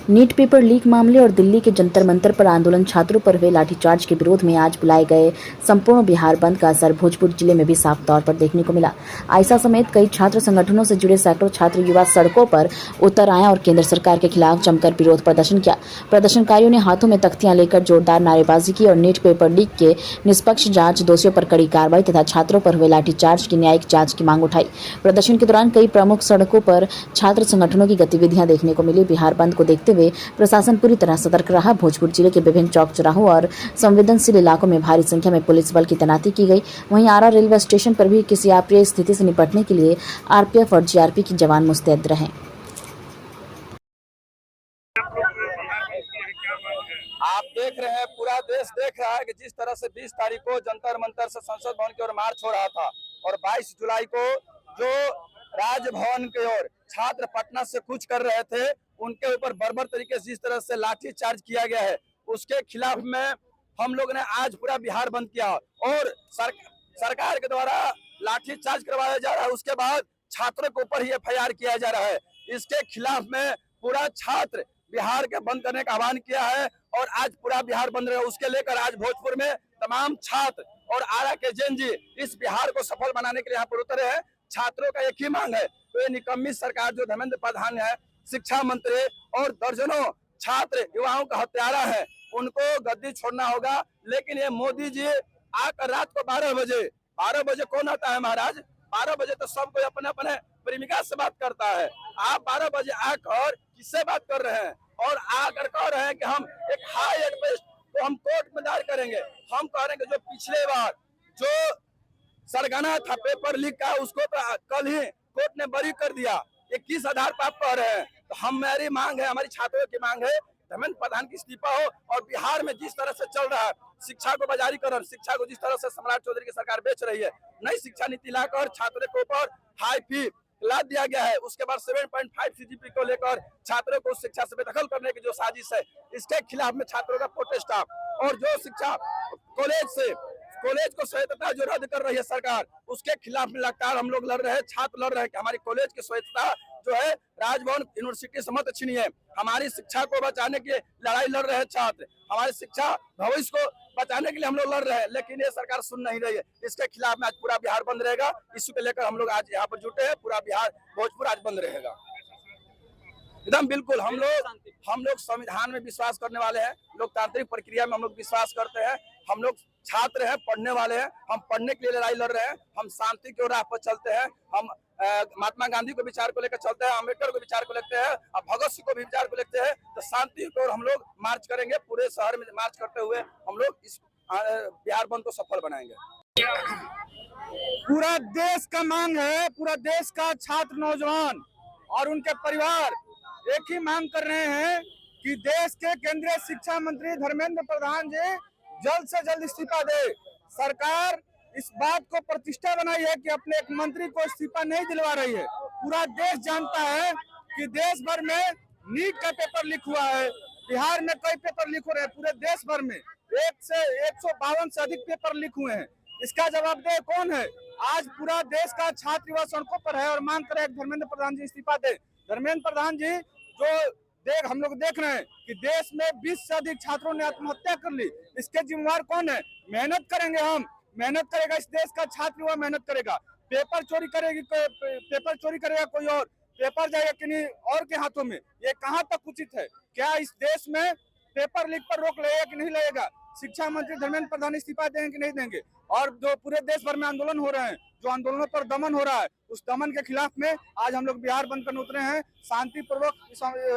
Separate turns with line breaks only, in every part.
NEET paper leak मामले और दिल्ली के जंतर मंतर पर आंदोलन छात्रों पर हुए लाठीचार्ज के विरोध में आज बुलाए गए संपूर्ण बिहार बंद का असर भोजपुर जिले में भी साफ तौर पर देखने को मिला। आइसा समेत कई छात्र संगठनों से जुड़े सैकड़ों छात्र युवा सड़कों पर उतर आए और केंद्र सरकार के खिलाफ जमकर विरोध प्रदर्शन किया। प्रदर्शनकारियों ने हाथों में तख्तियां लेकर जोरदार नारेबाजी की और नीट पेपर लीक के निष्पक्ष जांच, दोषियों पर कड़ी कार्रवाई तथा छात्रों पर हुए लाठीचार्ज की न्यायिक जांच की मांग उठाई। प्रदर्शन के दौरान कई प्रमुख सड़कों पर छात्र संगठनों की गतिविधियां देखने को मिली। बिहार बंद को देखते हुए प्रशासन पूरी तरह सतर्क रहा। भोजपुर जिले के विभिन्न चौक चौराहों और संवेदनशील इलाकों में भारी संख्या में पुलिस बल की तैनाती की गई। वहीं आरा रेलवे स्टेशन पर भी किसी अप्रिय स्थिति से निपटने के लिए आरपीएफ और जीआरपी के जवान मुस्तैद रहे।
आप देख रहे हैं, पूरा देश देख रहा है कि जिस तरह से 20 तारीख को जंतर मंतर से संसद भवन की ओर मार्च हो रहा था और 22 जुलाई को जो राजभवन की ओर छात्र पटना से कूच कर रहे थे, उनके ऊपर बर्बर तरीके से जिस तरह से लाठी चार्ज किया गया है, उसके खिलाफ में हम लोग ने आज पूरा बिहार बंद किया और सरकार के द्वारा लाठी चार्ज करवाया जा रहा है। उसके बाद छात्रों के ऊपर ही एफआईआर किया जा रहा है। इसके खिलाफ में पूरा छात्र बिहार के बंद करने का आह्वान किया है और आज पूरा बिहार बंद रहेगा। उसके लेकर आज भोजपुर में तमाम छात्र और आरा के जैन जी इस बिहार को सफल बनाने के लिए यहाँ पर उतरे हैं। छात्रों का एक ही मांग है, तो ये निकम्मी सरकार जो धर्मेंद्र प्रधान है, शिक्षा मंत्री और दर्जनों छात्र युवाओं का हत्यारा है, उनको गद्दी छोड़ना होगा। लेकिन ये मोदी जी आकर रात को 12 बजे कौन आता है महाराज? 12 बजे तो सब कोई अपने अपने प्रेमिका से बात करता है। आप 12 बजे आकर किससे बात कर रहे हैं? और आकर कह रहे हैं कि हम एक हाई एडमिस्ट तो हम कोर्ट में दायर करेंगे। हम कह रहे हैं कि जो पिछले बार जो सरगना था पेपर लीक का, उसको तो कल ही कोर्ट ने बरी कर दिया। ये किस आधार पर आप कह रहे हैं? तो हमारी मांग है, हमारी छात्रों की मांग है, धर्मेंद्र प्रधान की इस्तीफा हो। और बिहार में जिस तरह से चल रहा है शिक्षा को बाजारीकरण, शिक्षा को जिस तरह से सम्राट चौधरी की सरकार बेच रही है, नई शिक्षा नीति लाकर छात्रों के ऊपर हाई फी लाद दिया गया है। उसके बाद 7.5 सीजीपी को लेकर छात्रों को शिक्षा से बेदखल करने की जो साजिश है, इसके खिलाफ में छात्रों का प्रोटेस्ट। और जो शिक्षा कॉलेज को स्वायत्तता जो रद्द कर रही है सरकार, उसके खिलाफ में लगातार हम लोग लड़ रहे हैं, छात्र लड़ रहे हैं कि हमारी कॉलेज की स्वायत्तता जो है राजभवन यूनिवर्सिटी से मत छीनी है। हमारी शिक्षा को बचाने की लड़ाई लड़ रहे हैं छात्र, हमारी शिक्षा भविष्य को बचाने के लिए हम लोग लड़ रहे हैं, लेकिन ये सरकार सुन नहीं रही है। इसके खिलाफ में आज पूरा बिहार बंद रहेगा। इश्यू को लेकर हम लोग आज यहाँ पर जुटे हैं। पूरा बिहार भोजपुर आज बंद रहेगा एकदम बिल्कुल। हम लोग संविधान में विश्वास करने वाले हैं, लोकतांत्रिक प्रक्रिया में हम लोग विश्वास करते हैं। हम लोग छात्र हैं, पढ़ने वाले हैं, हम पढ़ने के लिए लड़ाई लड़ रहे हैं। हम शांति की राह पर चलते हैं। हम महात्मा गांधी को विचार को लेकर चलते हैं, अम्बेडकर को विचार को लेते हैं, और भगत सिंह को भी विचार को लेते हैं। तो शांति की ओर हम लोग मार्च करेंगे। पूरे शहर में मार्च करते हुए हम लोग इस बिहार बंद को सफल बनाएंगे।
पूरा देश का मांग है, पूरा देश का छात्र, नौजवान और उनके परिवार एक ही मांग कर रहे हैं कि देश के केंद्रीय शिक्षा मंत्री धर्मेंद्र प्रधान जी जल्द से जल्द इस्तीफा दे। सरकार इस बात को प्रतिष्ठा बनाई है कि अपने एक मंत्री को इस्तीफा नहीं दिलवा रही है। पूरा देश जानता है कि देश भर में नीट का पेपर लीक हुआ है, बिहार में कई पेपर लीक हो रहे हैं। पूरे देश भर में 152 से अधिक पेपर लीक हुए हैं। इसका जवाबदेह कौन है? आज पूरा देश का छात्र युवा सड़कों पर है और मांग कर रहे हैं धर्मेंद्र प्रधान जी इस्तीफा दे। धर्मेंद्र प्रधान जी जो हम लोग देख रहे हैं कि देश में 20 से अधिक छात्रों ने आत्महत्या कर ली, इसके जिम्मेवार कौन है? मेहनत करेंगे, हम मेहनत करेगा, इस देश का छात्र युवा मेहनत करेगा। पेपर चोरी करेगा कोई और, पेपर जाएगा किन्हीं और के हाथों में। ये कहाँ तक उचित है? क्या इस देश में पेपर लीक पर रोक लगेगा कि नहीं लगेगा? शिक्षा मंत्री धर्मेंद्र प्रधान इस्तीफा देंगे कि नहीं देंगे? और जो पूरे देश भर में आंदोलन हो रहे हैं, जो आंदोलनों पर दमन हो रहा है, उस दमन के खिलाफ में आज हम लोग बिहार बंद करने उतरे हैं। शांतिपूर्वक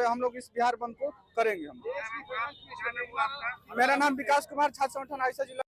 हम लोग इस बिहार बंद को करेंगे। मेरा नाम विकास कुमार, छात्र संगठन आइसा जिला।